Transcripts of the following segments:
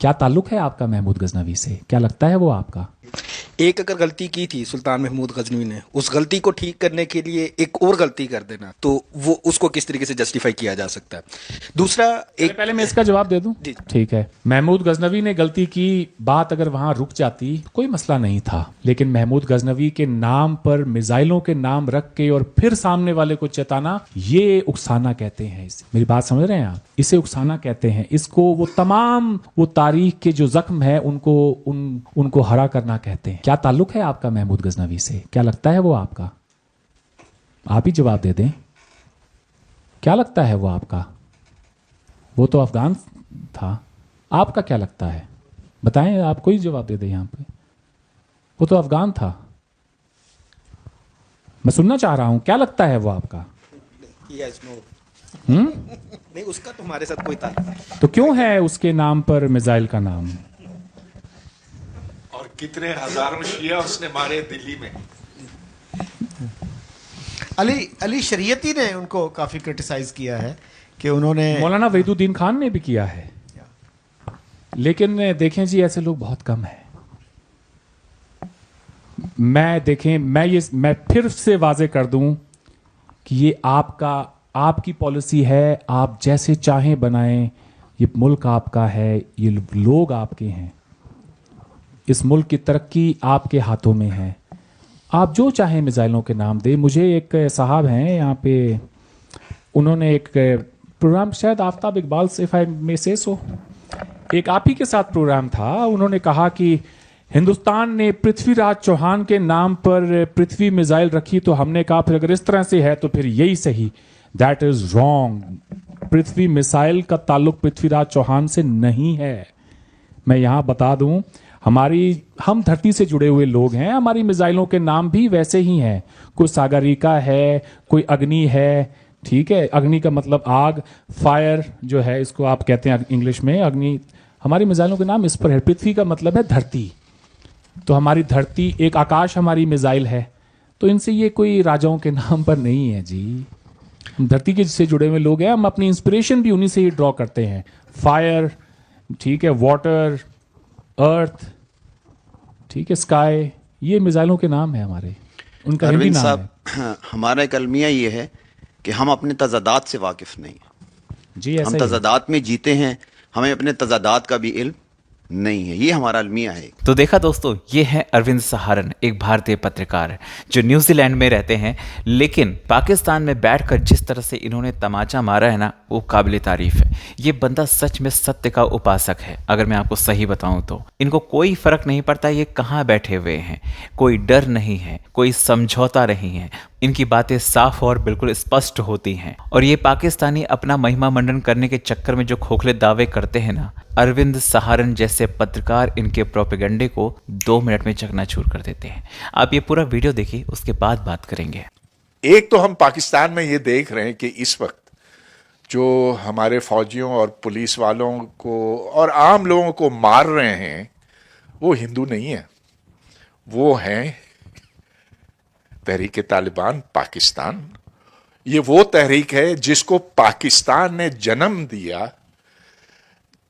क्या ताल्लुक है आपका महमूद गजनवी से? क्या लगता है वो आपका? एक अगर गलती की थी सुल्तान महमूद गजनवी ने, उस गलती को ठीक करने के लिए एक और गलती कर देना, तो वो उसको किस तरीके से जस्टिफाई किया जा सकता है? दूसरा पहले एक पहले मैं इसका जवाब दे दूं। जी। ठीक है, महमूद गजनवी ने गलती की, बात अगर वहां रुक जाती कोई मसला नहीं था, लेकिन महमूद गजनवी के नाम पर मिसाइलों के नाम रख के और फिर सामने वाले को चेताना, ये उकसाना कहते हैं इसे। मेरी बात समझ रहे हैं आप? इसे उकसाना कहते हैं इसको। वो तमाम वो तारीख के जो जख्म है उनको हरा करना कहते हैं। क्या ताल्लुक है आपका महमूद गजनवी से? क्या लगता है वो आपका? आप ही जवाब दे दें। क्या लगता है वो आपका? वो तो अफगान था। आपका क्या लगता है? बताएं, आप कोई जवाब दे दें यहाँ पे। वो तो अफगान था। मैं सुनना चाह रहा हूं, क्या लगता है वो आपका? Yes no. हम्म? नहीं, उसका तो हमारे साथ कोई ताल्लुक नहीं। तो क्यों है उसके नाम पर मिसाइल का नाम? और कितने हजारों शिया उसने मारे दिल्ली में। अली अली शरीयती ने उनको काफी क्रिटिसाइज किया है कि उन्होंने मौलाना वहीदुद्दीन खान ने भी किया है, लेकिन देखें जी, ऐसे लोग बहुत कम हैं। मैं फिर से वाजे कर दूं कि ये आपकी पॉलिसी है। आप जैसे चाहें बनाएं। ये मुल्क आपका है, ये लोग आपके हैं। इस मुल्क की तरक्की आपके हाथों में है। आप जो चाहें मिसाइलों के नाम दें। मुझे एक साहब हैं यहाँ पे, उन्होंने एक प्रोग्राम, शायद आफ्ताब इकबाल से, इफ आई मे से सो, एक आप ही के साथ प्रोग्राम था। उन्होंने कहा कि हिंदुस्तान ने पृथ्वीराज चौहान के नाम पर पृथ्वी मिसाइल रखी, तो हमने कहा फिर अगर इस तरह से है तो फिर यही सही। That is wrong. Prithvi missile का ताल्लुक पृथ्वीराज चौहान से नहीं है। मैं यहां बता दूं, हम धरती से जुड़े हुए लोग हैं। हमारी मिसाइलों के नाम भी वैसे ही हैं। कोई सागरिका है, कोई अग्नि है। ठीक है, अग्नि का मतलब आग, फायर जो है इसको आप कहते हैं इंग्लिश में अग्नि। हमारी मिसाइलों के नाम इस पर है। पृथ्वी का मतलब है धरती, तो हमारी धरती, एक आकाश हमारी मिसाइल है। तो इनसे ये कोई राजाओं के नाम पर नहीं है जी। हम धरती के से जुड़े हुए लोग हैं। हम अपनी इंस्पिरेशन भी उन्हीं से ही ड्रॉ करते हैं। फायर, ठीक है, वाटर, अर्थ, ठीक है, स्काई, ये मिसाइलों के नाम है हमारे। उनका हिंदी अरविंद नाम साहब, है। हमारा एक अलमिया ये है कि हम अपने तजादात से वाकिफ नहीं हैं। जी हम ऐसा ही है। तजादात में जीते हैं, हमें अपने तजादात का भी इल्म नहीं है। ये हमारा अलमिया है। तो देखा दोस्तों, ये है अरविंद सहारन, एक भारतीय पत्रकार जो न्यूजीलैंड में रहते हैं, लेकिन पाकिस्तान में बैठकर जिस तरह से इन्होंने तमाचा मारा है ना, वो काबिल तारीफ है। ये बंदा सच में सत्य का उपासक है। अगर मैं आपको सही बताऊं तो इनको कोई फर्क नहीं पड़ता ये कहाँ बैठे हुए हैं। कोई डर नहीं है, कोई समझौता नहीं है। इनकी बातें साफ और बिल्कुल स्पष्ट होती हैं। और ये पाकिस्तानी अपना महिमा मंडन करने के चक्कर में जो खोखले दावे करते हैं ना, अरविंद सहारन जैसे पत्रकार इनके प्रोपेगेंडे को 2 मिनट में चकनाचूर कर देते हैं। आप ये पूरा वीडियो देखिए, उसके बाद बात करेंगे। एक तो हम पाकिस्तान में ये देख रहे हैं कि इस वक्त जो हमारे फौजियों और पुलिस वालों को और आम लोगों को मार रहे हैं, वो हिंदू नहीं है, वो हैं तहरीक तालिबान पाकिस्तान। ये वो तहरीक है जिसको पाकिस्तान ने जन्म दिया,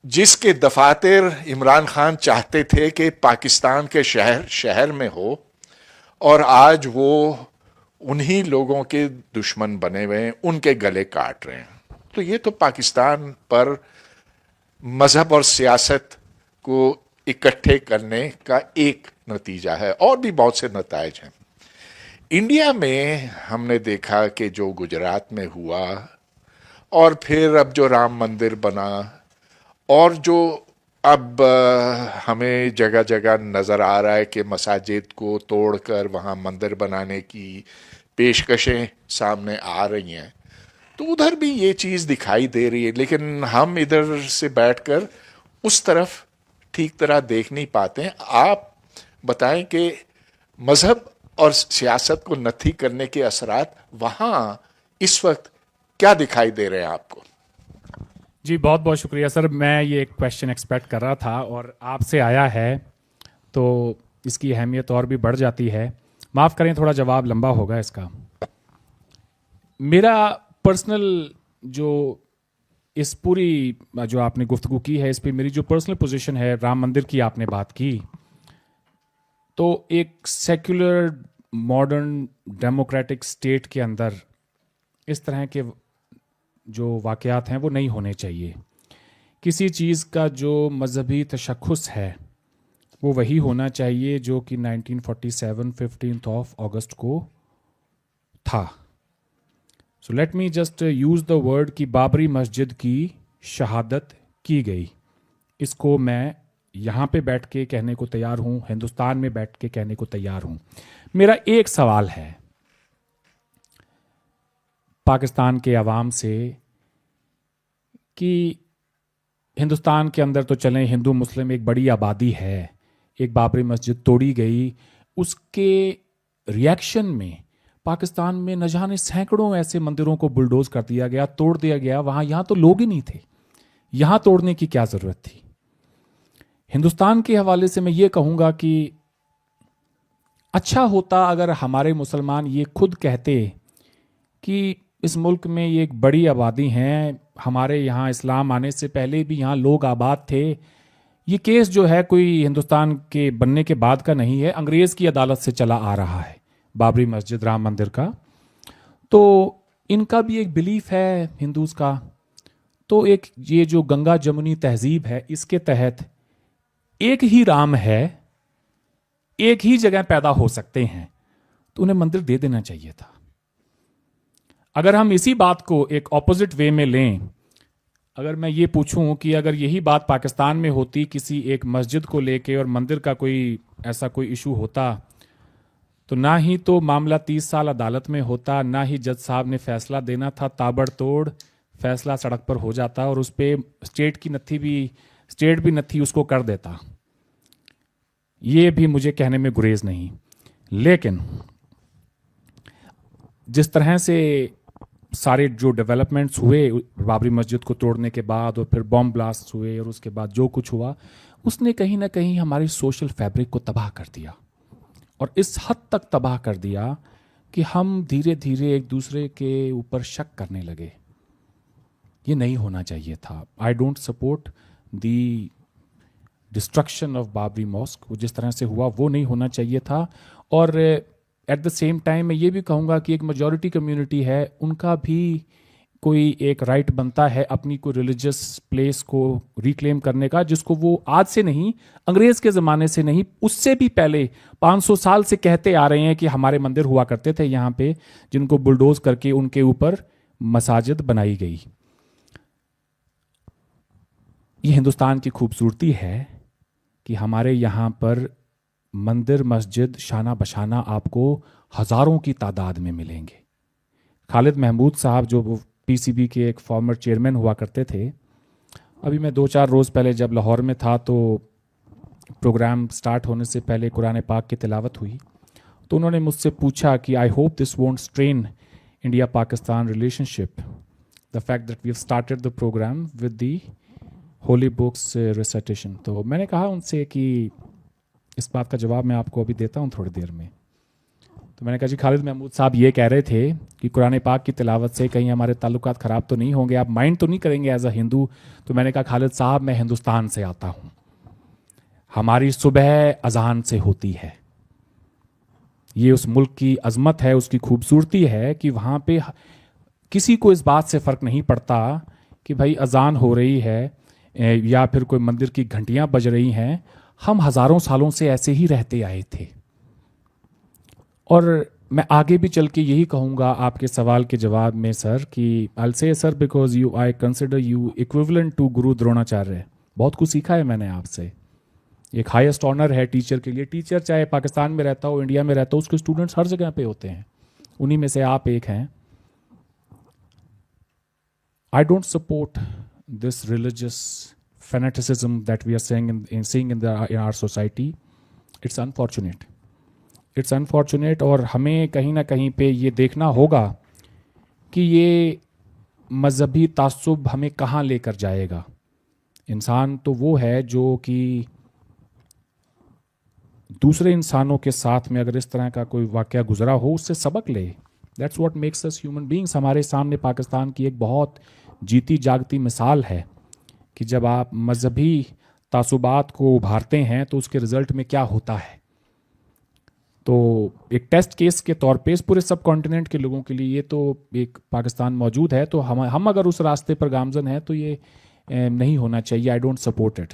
जिसके दफातर इमरान खान चाहते थे कि पाकिस्तान के शहर शहर में हो, और आज वो उन्हीं लोगों के दुश्मन बने हुए हैं, उनके गले काट रहे हैं। तो ये तो पाकिस्तान पर मजहब और सियासत को इकट्ठे करने का एक नतीजा है, और भी बहुत से नतायज हैं। इंडिया में हमने देखा कि जो गुजरात में हुआ, और फिर अब जो राम मंदिर बना, और जो अब हमें जगह जगह नज़र आ रहा है कि मसाजिद को तोड़कर वहाँ मंदिर बनाने की पेशकशें सामने आ रही हैं, तो उधर भी ये चीज़ दिखाई दे रही है। लेकिन हम इधर से बैठकर उस तरफ ठीक तरह देख नहीं पाते हैं। आप बताएं कि मज़हब और सियासत को नथी करने के असरात वहाँ इस वक्त क्या दिखाई दे रहे हैं आपको? जी बहुत बहुत शुक्रिया सर। मैं ये एक क्वेश्चन एक्सपेक्ट कर रहा था और आपसे आया है, तो इसकी अहमियत और भी बढ़ जाती है। माफ़ करें, थोड़ा जवाब लंबा होगा इसका। मेरा पर्सनल जो इस पूरी जो आपने गुफ्तगू की है इस पे मेरी जो पर्सनल पोजीशन है, राम मंदिर की आपने बात की, तो एक सेक्युलर मॉडर्न डेमोक्रेटिक स्टेट के अंदर इस तरह के जो वाक़यात हैं वो नहीं होने चाहिए। किसी चीज़ का जो मजहबी तशख़्ख़ुस है वो वही होना चाहिए जो कि 1947 15 अगस्त को था। So let me just use the word कि बाबरी मस्जिद की शहादत की गई। इसको मैं यहाँ पे बैठ के कहने को तैयार हूँ, हिंदुस्तान में बैठ के कहने को तैयार हूँ। मेरा एक सवाल है पाकिस्तान के अवाम से कि हिंदुस्तान के अंदर तो चलें, हिंदू मुस्लिम एक बड़ी आबादी है, एक बाबरी मस्जिद तोड़ी गई, उसके रिएक्शन में पाकिस्तान में न जाने सैकड़ों ऐसे मंदिरों को बुलडोज कर दिया गया, तोड़ दिया गया। वहाँ यहाँ तो लोग ही नहीं थे, यहाँ तोड़ने की क्या ज़रूरत थी। हिंदुस्तान के हवाले से मैं ये कहूँगा कि अच्छा होता अगर हमारे मुसलमान ये खुद कहते कि इस मुल्क में ये एक बड़ी आबादी है, हमारे यहाँ इस्लाम आने से पहले भी यहाँ लोग आबाद थे। ये केस जो है कोई हिंदुस्तान के बनने के बाद का नहीं है, अंग्रेज़ की अदालत से चला आ रहा है, बाबरी मस्जिद राम मंदिर का। तो इनका भी एक बिलीफ है हिंदूज़ का। तो एक ये जो गंगा जमुनी तहजीब है, इसके तहत एक ही राम है, एक ही जगह पैदा हो सकते हैं, तो उन्हें मंदिर दे देना चाहिए था। अगर हम इसी बात को एक ऑपोजिट वे में लें, अगर मैं ये पूछूं कि अगर यही बात पाकिस्तान में होती किसी एक मस्जिद को लेके और मंदिर का कोई ऐसा कोई इशू होता, तो ना ही तो मामला 30 साल अदालत में होता, ना ही जज साहब ने फैसला देना था, ताबड़तोड़ फैसला सड़क पर हो जाता और उस पर स्टेट भी नत्थी उसको कर देता। ये भी मुझे कहने में गुरेज नहीं। लेकिन जिस तरह से सारे जो डेवलपमेंट्स हुए बाबरी मस्जिद को तोड़ने के बाद और फिर बॉम्ब ब्लास्ट हुए और उसके बाद जो कुछ हुआ, उसने कहीं ना कहीं हमारी सोशल फैब्रिक को तबाह कर दिया, और इस हद तक तबाह कर दिया कि हम धीरे धीरे एक दूसरे के ऊपर शक करने लगे। ये नहीं होना चाहिए था। I don't support the destruction of Babri mosque. वो जिस तरह से हुआ वो नहीं होना चाहिए था। और एट द सेम टाइम मैं ये भी कहूँगा कि एक मेजॉरिटी कम्युनिटी है, उनका भी कोई एक राइट बनता है अपनी कोई रिलीजियस प्लेस को रिक्लेम करने का, जिसको वो आज से नहीं, अंग्रेज़ के ज़माने से नहीं, उससे भी पहले 500 साल से कहते आ रहे हैं कि हमारे मंदिर हुआ करते थे यहाँ पे, जिनको बुलडोज करके उनके ऊपर मसाजिद बनाई गई। ये हिंदुस्तान की खूबसूरती है कि हमारे यहाँ पर मंदिर मस्जिद शाना बशाना आपको हज़ारों की तादाद में मिलेंगे। खालिद महमूद साहब जो वो पीसीबी के एक फॉर्मर चेयरमैन हुआ करते थे, अभी मैं 2-4 रोज़ पहले जब लाहौर में था तो प्रोग्राम स्टार्ट होने से पहले कुरान पाक की तिलावत हुई, तो उन्होंने मुझसे पूछा कि I hope this won't strain India Pakistan relationship, the fact that we have started the programme with the holy books recitation. तो मैंने कहा उनसे कि इस बात का जवाब मैं आपको अभी देता हूँ थोड़ी देर में। तो मैंने कहा जी खालिद महमूद साहब ये कह रहे थे कि कुरान पाक की तिलावत से कहीं हमारे ताल्लुकात ख़राब तो नहीं होंगे, आप माइंड तो नहीं करेंगे एज अ हिंदू। तो मैंने कहा खालिद साहब मैं हिंदुस्तान से आता हूँ, हमारी सुबह अजान से होती है। ये उस मुल्क की अजमत है, उसकी खूबसूरती है कि वहाँ पे किसी को इस बात से फ़र्क नहीं पड़ता कि भाई अजान हो रही है या फिर कोई मंदिर की घंटियाँ बज रही हैं। हम हज़ारों सालों से ऐसे ही रहते आए थे। और मैं आगे भी चल के यही कहूँगा आपके सवाल के जवाब में सर कि I say sir because you I consider you equivalent to Guru Dronacharya. बहुत कुछ सीखा है मैंने आपसे। एक हाईएस्ट ऑनर है टीचर के लिए। टीचर चाहे पाकिस्तान में रहता हो, इंडिया में रहता हो, उसके स्टूडेंट्स हर जगह पे होते हैं, उन्हीं में से आप एक हैं। आई don't support this religious fanaticism that we are seeing in our society. It's unfortunate. It's unfortunate। और हमें कहीं ना कहीं पे ये देखना होगा कि ये मजहबी तासुब हमें कहाँ लेकर जाएगा। इंसान तो वो है जो कि दूसरे इंसानों के साथ में अगर इस तरह का कोई वाक़या गुजरा हो उससे सबक ले। That's what makes us human beings। हमारे सामने पाकिस्तान की एक बहुत जीती जागती मिसाल है कि जब आप मजहबी तासुबात को उभारते हैं तो उसके रिजल्ट में क्या होता है। तो एक टेस्ट केस के तौर पे इस पूरे सब कॉन्टिनेंट के लोगों के लिए ये तो एक पाकिस्तान मौजूद है, तो हम अगर उस रास्ते पर गामजन हैं तो ये नहीं होना चाहिए। आई डोंट सपोर्ट इट।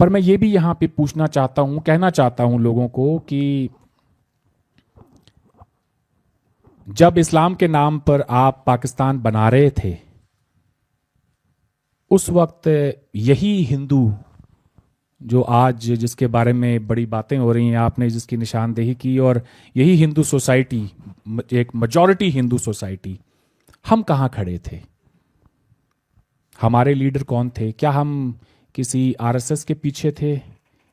पर मैं ये भी यहाँ पे पूछना चाहता हूँ, कहना चाहता हूँ लोगों को कि जब इस्लाम के नाम पर आप पाकिस्तान बना रहे थे, उस वक्त यही हिंदू जो आज जिसके बारे में बड़ी बातें हो रही हैं, आपने जिसकी निशानदेही की, और यही हिंदू सोसाइटी, एक मेजॉरिटी हिंदू सोसाइटी, हम कहाँ खड़े थे? हमारे लीडर कौन थे? क्या हम किसी आरएसएस के पीछे थे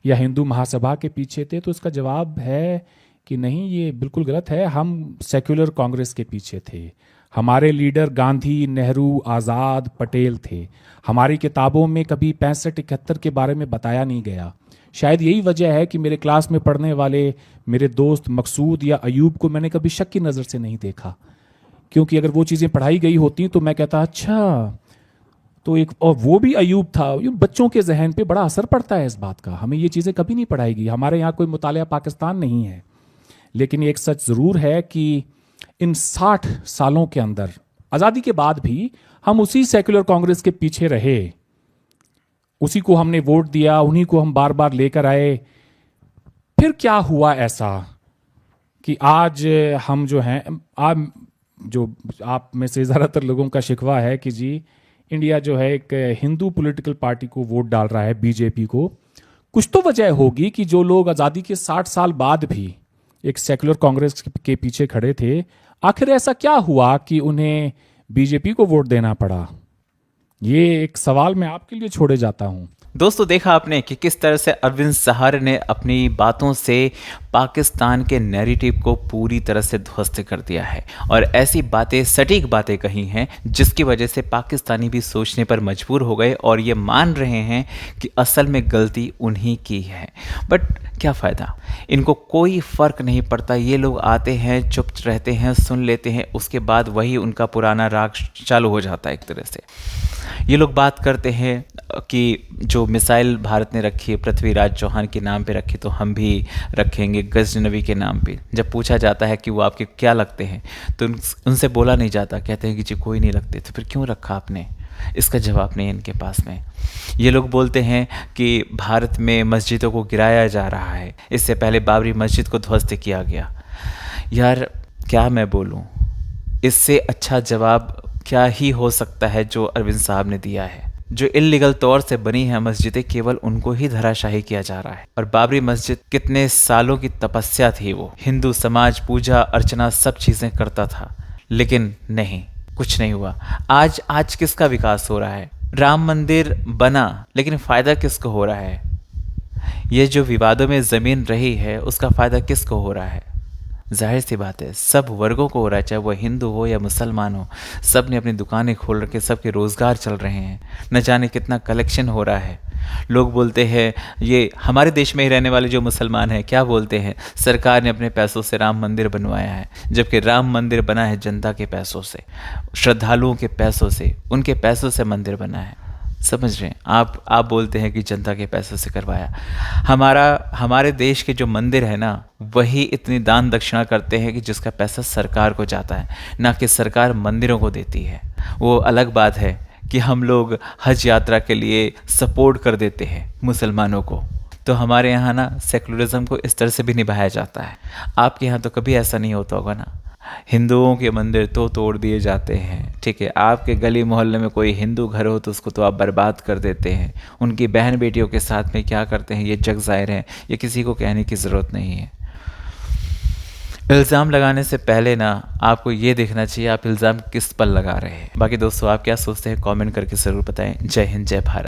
या हिंदू महासभा के पीछे थे? तो इसका जवाब है कि नहीं, ये बिल्कुल गलत है। हम सेक्युलर कांग्रेस के पीछे थे। हमारे लीडर गांधी, नेहरू, आज़ाद, पटेल थे। हमारी किताबों में कभी 65-71 के बारे में बताया नहीं गया। शायद यही वजह है कि मेरे क्लास में पढ़ने वाले मेरे दोस्त मकसूद या अयूब को मैंने कभी शक की नज़र से नहीं देखा, क्योंकि अगर वो चीज़ें पढ़ाई गई होती तो मैं कहता अच्छा, तो एक और वो भी अयूब था। बच्चों के जहन पे बड़ा असर पड़ता है इस बात का। हमें ये चीज़ें कभी नहीं पढ़ाई गई। हमारे यहाँ कोई मुतालिया पाकिस्तान नहीं है। लेकिन एक सच ज़रूर है कि इन 60 सालों के अंदर, आज़ादी के बाद भी, हम उसी सेक्युलर कांग्रेस के पीछे रहे, उसी को हमने वोट दिया, उन्हीं को हम बार बार लेकर आए। फिर क्या हुआ ऐसा कि आज हम जो हैं, आप में से ज़्यादातर लोगों का शिकवा है कि जी इंडिया जो है एक हिंदू पॉलिटिकल पार्टी को वोट डाल रहा है, बीजेपी को। कुछ तो वजह होगी कि जो लोग आज़ादी के 60 साल बाद भी एक सेक्युलर कांग्रेस के पीछे खड़े थे, आखिर ऐसा क्या हुआ कि उन्हें बीजेपी को वोट देना पड़ा? ये एक सवाल मैं आपके लिए छोड़े जाता हूं। दोस्तों, देखा आपने कि किस तरह से अरविंद सहारे ने अपनी बातों से पाकिस्तान के नैरेटिव को पूरी तरह से ध्वस्त कर दिया है, और ऐसी बातें, सटीक बातें कही हैं जिसकी वजह से पाकिस्तानी भी सोचने पर मजबूर हो गए और ये मान रहे हैं कि असल में गलती उन्हीं की है। बट क्या फ़ायदा, इनको कोई फ़र्क नहीं पड़ता। ये लोग आते हैं, चुप रहते हैं, सुन लेते हैं, उसके बाद वही उनका पुराना राग चालू हो जाता है एक तरह से। ये लोग बात करते हैं कि जो मिसाइल भारत ने रखी है पृथ्वीराज चौहान के नाम पे रखी, तो हम भी रखेंगे गजनवी के नाम पे। जब पूछा जाता है कि वो आपके क्या लगते हैं तो उनसे बोला नहीं जाता, कहते हैं कि जी कोई नहीं लगते। तो फिर क्यों रखा आपने? इसका जवाब नहीं इनके पास में। ये लोग बोलते हैं कि भारत में मस्जिदों को गिराया जा रहा है, इससे पहले बाबरी मस्जिद को ध्वस्त किया गया। यार क्या मैं बोलूं, इससे अच्छा जवाब क्या ही हो सकता है जो अरविंद साहब ने दिया है। जो इल्लीगल तौर से बनी है मस्जिदें, केवल उनको ही धराशाही किया जा रहा है। और बाबरी मस्जिद कितने सालों की तपस्या थी, वो हिंदू समाज पूजा अर्चना सब चीज़ें करता था, लेकिन नहीं, कुछ नहीं हुआ। आज किसका विकास हो रहा है? राम मंदिर बना, लेकिन फ़ायदा किसको हो रहा है? ये जो विवादों में ज़मीन रही है उसका फ़ायदा किसको हो रहा है? जाहिर सी बात है सब वर्गों को हो रहा है, चाहे वो हिंदू हो या मुसलमान हो। सब ने अपनी दुकानें खोल रखे, सबके रोज़गार चल रहे हैं, न जाने कितना कलेक्शन हो रहा है। लोग बोलते हैं, ये हमारे देश में ही रहने वाले जो मुसलमान हैं क्या बोलते हैं, सरकार ने अपने पैसों से राम मंदिर बनवाया है, जबकि राम मंदिर बना है जनता के पैसों से, श्रद्धालुओं के पैसों से, उनके पैसों से मंदिर बना है। समझ रहे हैं आप बोलते हैं कि जनता के पैसों से करवाया। हमारे देश के जो मंदिर है ना, वही इतनी दान दक्षिणा करते हैं कि जिसका पैसा सरकार को जाता है, ना कि सरकार मंदिरों को देती है। वो अलग बात है कि हम लोग हज यात्रा के लिए सपोर्ट कर देते हैं मुसलमानों को, तो हमारे यहाँ ना सेकुलरिज्म को इस तरह से भी निभाया जाता है। आपके यहाँ तो कभी ऐसा नहीं होता होगा ना। हिंदुओं के मंदिर तो तोड़ दिए जाते हैं, ठीक है। आपके गली मोहल्ले में कोई हिंदू घर हो तो उसको तो आप बर्बाद कर देते हैं। उनकी बहन बेटियों के साथ में क्या करते हैं ये जग जाहिर है, ये किसी को कहने की ज़रूरत नहीं है। इल्ज़ाम लगाने से पहले ना आपको ये देखना चाहिए आप इल्ज़ाम किस पर लगा रहे हैं। बाकी दोस्तों आप क्या सोचते हैं कमेंट करके ज़रूर बताएं। जय हिंद, जय भारत।